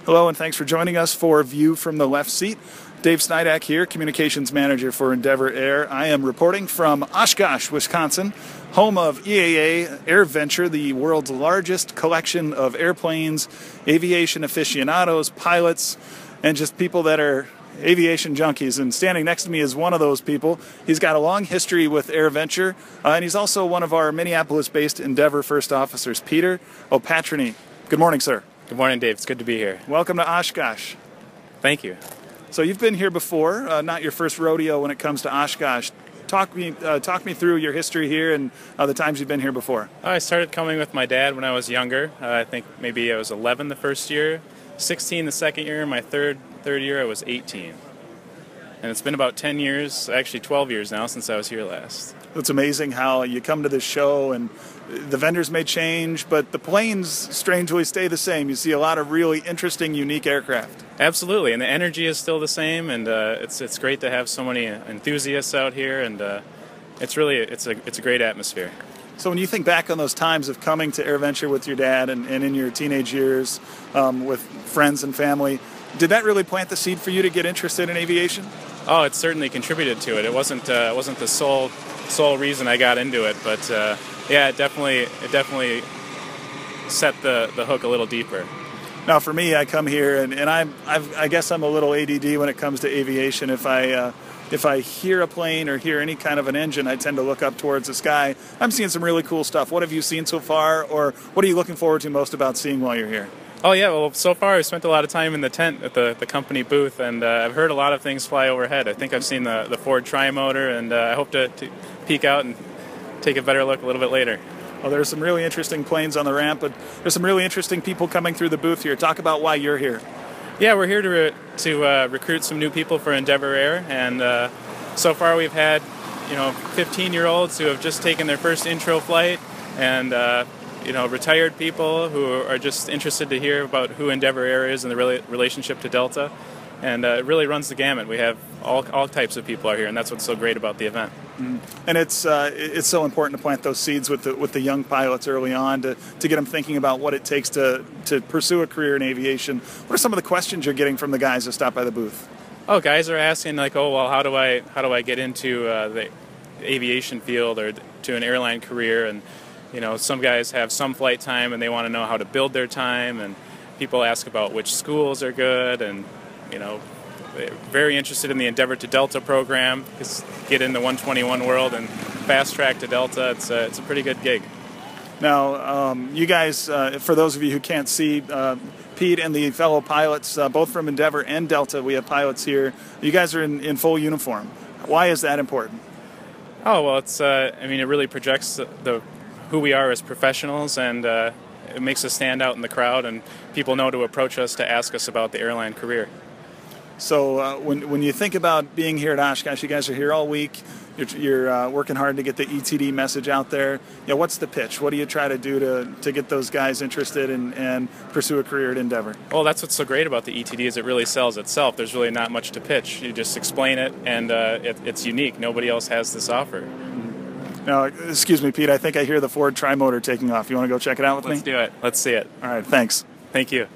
Hello, and thanks for joining us for View from the Left Seat. Dave Snidak here, Communications Manager for Endeavor Air. I am reporting from Oshkosh, Wisconsin, home of EAA AirVenture, the world's largest collection of airplanes, aviation aficionados, pilots, and just people that are aviation junkies. And standing next to me is one of those people. He's got a long history with AirVenture, and he's also one of our Minneapolis-based Endeavor First Officers, Peter Opatrny. Good morning, sir. Good morning, Dave. It's good to be here. Welcome to Oshkosh. Thank you. So you've been here before, not your first rodeo when it comes to Oshkosh. Talk me through your history here and the times you've been here before. I started coming with my dad when I was younger. I think maybe I was 11 the first year, 16 the second year, my third year I was 18. And it's been about 10 years, actually 12 years now since I was here last. It's amazing how you come to this show and the vendors may change, but the planes strangely stay the same. You see a lot of really interesting, unique aircraft. Absolutely, and the energy is still the same, and it's great to have so many enthusiasts out here, and it's a great atmosphere. So when you think back on those times of coming to AirVenture with your dad and in your teenage years with friends and family, did that really plant the seed for you to get interested in aviation? Oh, it certainly contributed to it. It wasn't the sole reason I got into it, but yeah, it definitely set the hook a little deeper. Now, for me, I come here and I guess I'm a little ADD when it comes to aviation. If I hear a plane or hear any kind of an engine, I tend to look up towards the sky. I'm seeing some really cool stuff. What have you seen so far, or what are you looking forward to most about seeing while you're here? Oh yeah, well, so far I've spent a lot of time in the tent at the company booth, and I've heard a lot of things fly overhead. I think I've seen the Ford Tri-Motor, and I hope to peek out and take a better look a little bit later. Well, there's some really interesting planes on the ramp, but there's some really interesting people coming through the booth here. Talk about why you're here. Yeah, we're here to recruit some new people for Endeavor Air, and so far we've had 15-year-olds who have just taken their first intro flight, and retired people who are just interested to hear about who Endeavor Air is and the relationship to Delta, and it really runs the gamut. We have all types of people are here, and that's what's so great about the event. And it's so important to plant those seeds with the young pilots early on to get them thinking about what it takes to pursue a career in aviation. What are some of the questions you're getting from the guys that stop by the booth? Oh, guys are asking like, oh well, how do I get into the aviation field or to an airline career? And some guys have some flight time and they want to know how to build their time, and people ask about which schools are good, and they're very interested in the Endeavor to Delta program. Just get in the 121 world and fast track to Delta. It's a pretty good gig. Now, you guys, for those of you who can't see, Pete and the fellow pilots, both from Endeavor and Delta, we have pilots here. You guys are in full uniform. Why is that important? Oh well, it really projects who we are as professionals, and it makes us stand out in the crowd, and people know to approach us to ask us about the airline career. So when you think about being here at Oshkosh, you guys are here all week. You're working hard to get the ETD message out there. What's the pitch? What do you try to do to get those guys interested and pursue a career at Endeavor? Well, that's what's so great about the ETD is it really sells itself. There's really not much to pitch. You just explain it, and it's unique. Nobody else has this offer. Now, excuse me, Pete, I think I hear the Ford Tri-Motor taking off. You want to go check it out with me? Let's do it. Let's see it. All right, thanks. Thank you.